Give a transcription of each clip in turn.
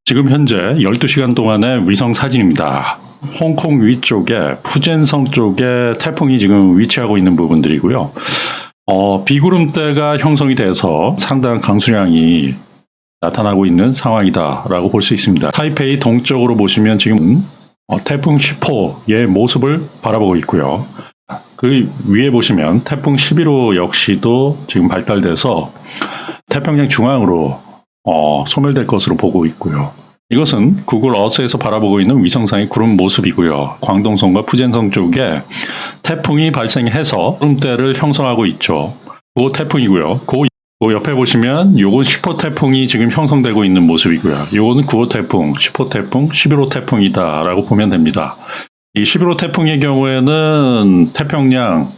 지금 현재 12시간 동안의 위성 사진입니다. 홍콩 위쪽에 푸젠성 쪽에 태풍이 지금 위치하고 있는 부분들이고요. 비구름대가 형성이 돼서 상당한 강수량이 나타나고 있는 상황이다라고 볼 수 있습니다. 타이페이 동쪽으로 보시면 지금 태풍 10호의 모습을 바라보고 있고요. 그 위에 보시면 태풍 11호 역시도 지금 발달돼서 태평양 중앙으로 소멸될 것으로 보고 있고요. 이것은 구글 어스에서 바라보고 있는 위성상의 구름 모습이고요. 광동성과 푸젠성 쪽에 태풍이 발생해서 구름대를 형성하고 있죠. 그 태풍이고요. 그 옆에 보시면 요건 10호 태풍이 지금 형성되고 있는 모습이고요. 요거는 9호 태풍, 10호 태풍, 11호 태풍이다라고 보면 됩니다. 이 11호 태풍의 경우에는 태평양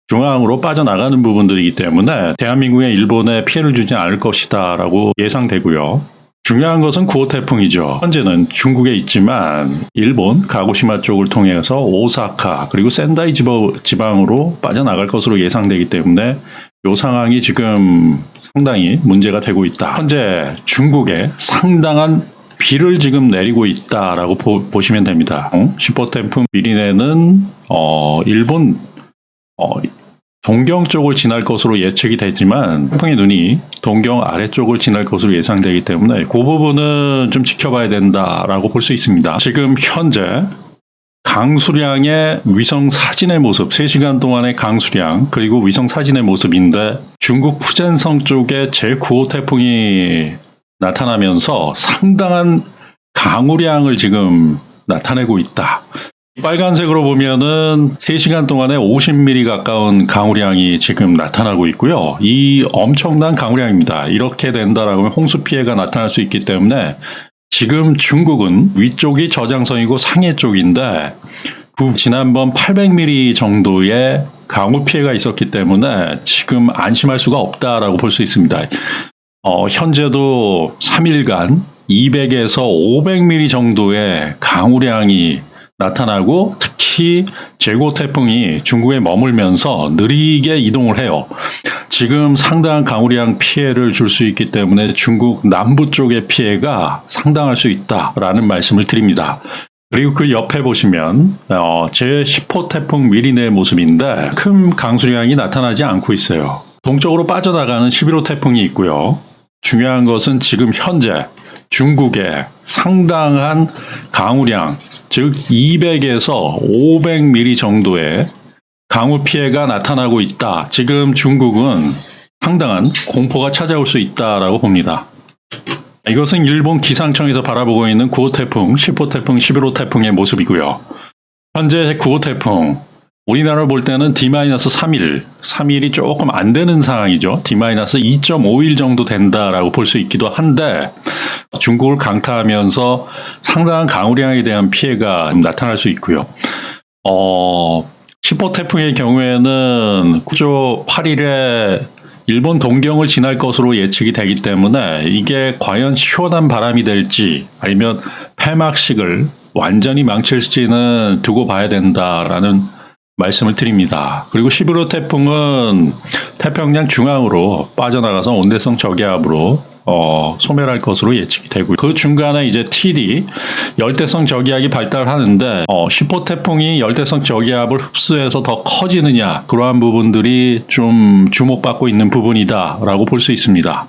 중앙으로 빠져나가는 부분들이기 때문에 대한민국에 일본에 피해를 주지 않을 것이다 라고 예상되고요. 중요한 것은 9호 태풍이죠. 현재는 중국에 있지만 일본 가고시마 쪽을 통해서 오사카 그리고 센다이 지방으로 빠져나갈 것으로 예상되기 때문에 이 상황이 지금 상당히 문제가 되고 있다. 현재 중국에 상당한 비를 지금 내리고 있다라고 보시면 됩니다. 10호 태풍 미리네는 일본 동경 쪽을 지날 것으로 예측이 되지만 태풍의 눈이 동경 아래쪽을 지날 것으로 예상되기 때문에 그 부분은 좀 지켜봐야 된다라고 볼 수 있습니다. 지금 현재 강수량의 위성 사진의 모습, 3시간 동안의 강수량 그리고 위성 사진의 모습인데 중국 푸젠성 쪽에 제9호 태풍이 나타나면서 상당한 강우량을 지금 나타내고 있다. 빨간색으로 보면은 3시간 동안에 50mm 가까운 강우량이 지금 나타나고 있고요. 이 엄청난 강우량입니다. 이렇게 된다라고 홍수 피해가 나타날 수 있기 때문에 지금 중국은 위쪽이 저장성이고 상해 쪽인데 지난번 800mm 정도의 강우 피해가 있었기 때문에 지금 안심할 수가 없다라고 볼 수 있습니다. 현재도 3일간 200에서 500mm 정도의 강우량이 나타나고 특히 제9호 태풍이 중국에 머물면서 느리게 이동을 해요. 지금 상당한 강우량 피해를 줄 수 있기 때문에 중국 남부 쪽의 피해가 상당할 수 있다라는 말씀을 드립니다. 그리고 그 옆에 보시면 제10호 태풍 미리네의 모습인데 큰 강수량이 나타나지 않고 있어요. 동쪽으로 빠져나가는 11호 태풍이 있고요. 중요한 것은 지금 현재 중국에 상당한 강우량, 즉 200에서 500mm 정도의 강우 피해가 나타나고 있다. 지금 중국은 상당한 공포가 찾아올 수 있다라고 봅니다. 이것은 일본 기상청에서 바라보고 있는 9호 태풍, 10호 태풍, 11호 태풍의 모습이고요. 현재 9호 태풍, 우리나라로 볼 때는 D-3일, 3일이 조금 안 되는 상황이죠. D-2.5일 정도 된다라고 볼 수 있기도 한데 중국을 강타하면서 상당한 강우량에 대한 피해가 나타날 수 있고요. 10호 태풍의 경우에는 9조 8일에 일본 동경을 지날 것으로 예측이 되기 때문에 이게 과연 시원한 바람이 될지 아니면 폐막식을 완전히 망칠지는 두고 봐야 된다라는 말씀을 드립니다. 그리고 11호 태풍은 태평양 중앙으로 빠져나가서 온대성 저기압으로 소멸할 것으로 예측이 되고요. 그 중간에 이제 TD 열대성 저기압이 발달하는데 10호 태풍이 열대성 저기압을 흡수해서 더 커지느냐 그러한 부분들이 좀 주목받고 있는 부분이다라고 볼 수 있습니다.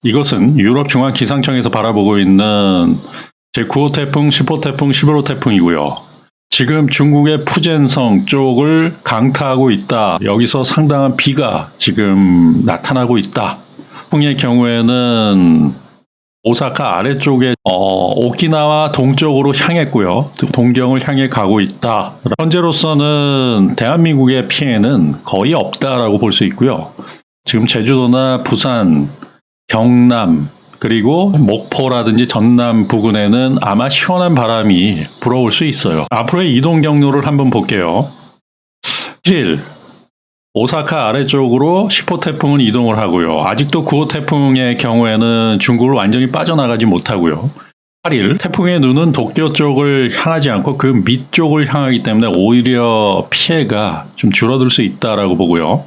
이것은 유럽 중앙 기상청에서 바라보고 있는 제9호 태풍, 10호 태풍, 11호 태풍이고요. 지금 중국의 푸젠성 쪽을 강타하고 있다. 여기서 상당한 비가 지금 나타나고 있다. 태풍의 경우에는 오사카 아래쪽에 오키나와 동쪽으로 향했고요. 동경을 향해 가고 있다. 현재로서는 대한민국의 피해는 거의 없다라고 볼 수 있고요. 지금 제주도나 부산, 경남 그리고 목포라든지 전남 부근에는 아마 시원한 바람이 불어올 수 있어요. 앞으로의 이동 경로를 한번 볼게요. 7. 오사카 아래쪽으로 10호 태풍은 이동을 하고요. 아직도 9호 태풍의 경우에는 중국을 완전히 빠져나가지 못하고요. 8일 태풍의 눈은 도쿄 쪽을 향하지 않고 그 밑쪽을 향하기 때문에 오히려 피해가 좀 줄어들 수 있다라고 보고요.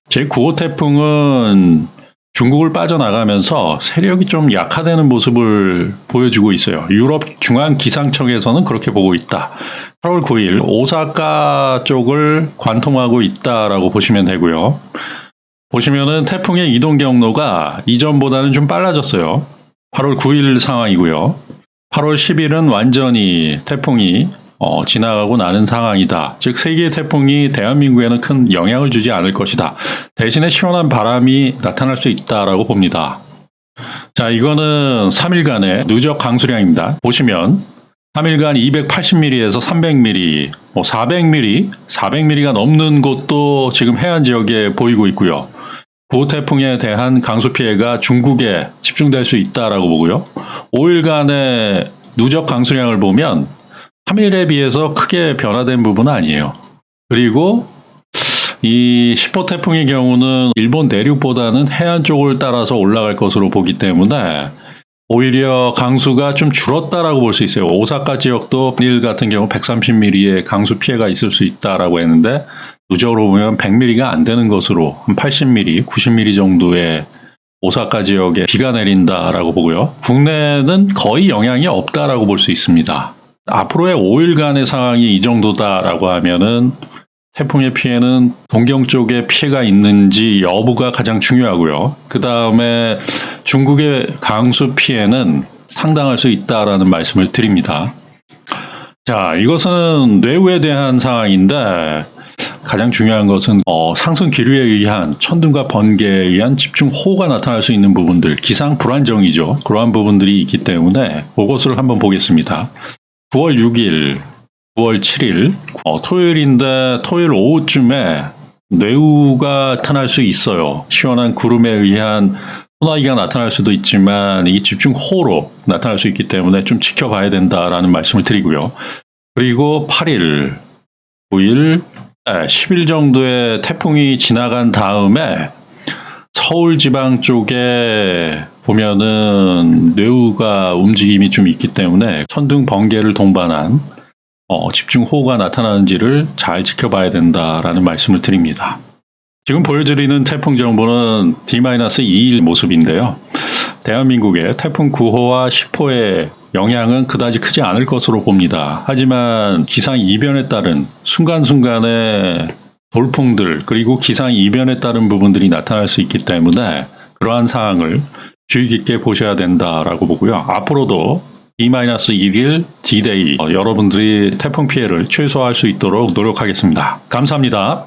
제9호 태풍은 중국을 빠져나가면서 세력이 좀 약화되는 모습을 보여주고 있어요. 유럽 중앙기상청에서는 그렇게 보고 있다. 8월 9일 오사카 쪽을 관통하고 있다라고 보시면 되고요. 보시면은 태풍의 이동 경로가 이전보다는 좀 빨라졌어요. 8월 9일 상황이고요. 8월 10일은 완전히 태풍이 지나가고 나는 상황이다. 즉, 세 개의 태풍이 대한민국에는 큰 영향을 주지 않을 것이다. 대신에 시원한 바람이 나타날 수 있다라고 봅니다. 자, 이거는 3일간의 누적 강수량입니다. 보시면 3일간 280mm에서 300mm, 400mm가 넘는 곳도 지금 해안 지역에 보이고 있고요. 그 태풍에 대한 강수 피해가 중국에 집중될 수 있다라고 보고요. 5일간의 누적 강수량을 보면 3일에 비해서 크게 변화된 부분은 아니에요. 그리고 이 10호 태풍의 경우는 일본 내륙보다는 해안 쪽을 따라서 올라갈 것으로 보기 때문에 오히려 강수가 좀 줄었다라고 볼 수 있어요. 오사카 지역도 1일 같은 경우 130mm의 강수 피해가 있을 수 있다라고 했는데 누적으로 보면 100mm가 안 되는 것으로 한 80mm, 90mm 정도의 오사카 지역에 비가 내린다라고 보고요. 국내는 거의 영향이 없다라고 볼 수 있습니다. 앞으로의 5일간의 상황이 이 정도다라고 하면은 태풍의 피해는 동경 쪽에 피해가 있는지 여부가 가장 중요하고요. 그 다음에 중국의 강수 피해는 상당할 수 있다라는 말씀을 드립니다. 자, 이것은 뇌우에 대한 상황인데 가장 중요한 것은 상승 기류에 의한 천둥과 번개에 의한 집중호우가 나타날 수 있는 부분들, 기상 불안정이죠. 그러한 부분들이 있기 때문에 그것을 한번 보겠습니다. 9월 6일, 9월 7일 토요일인데 토요일 오후쯤에 뇌우가 나타날 수 있어요. 시원한 구름에 의한 소나기가 나타날 수도 있지만 이게 집중호우로 나타날 수 있기 때문에 좀 지켜봐야 된다라는 말씀을 드리고요. 그리고 8일, 9일, 10일 정도의 태풍이 지나간 다음에 서울 지방 쪽에 보면은 뇌우가 움직임이 좀 있기 때문에 천둥 번개를 동반한 집중호우가 나타나는지를 잘 지켜봐야 된다라는 말씀을 드립니다. 지금 보여드리는 태풍 정보는 D-2일 모습인데요. 대한민국의 태풍 9호와 10호의 영향은 그다지 크지 않을 것으로 봅니다. 하지만 기상 이변에 따른 순간순간의 돌풍들 그리고 기상 이변에 따른 부분들이 나타날 수 있기 때문에 그러한 사항을 주의 깊게 보셔야 된다라고 보고요. 앞으로도 D-1일 D-Day 여러분들이 태풍 피해를 최소화할 수 있도록 노력하겠습니다. 감사합니다.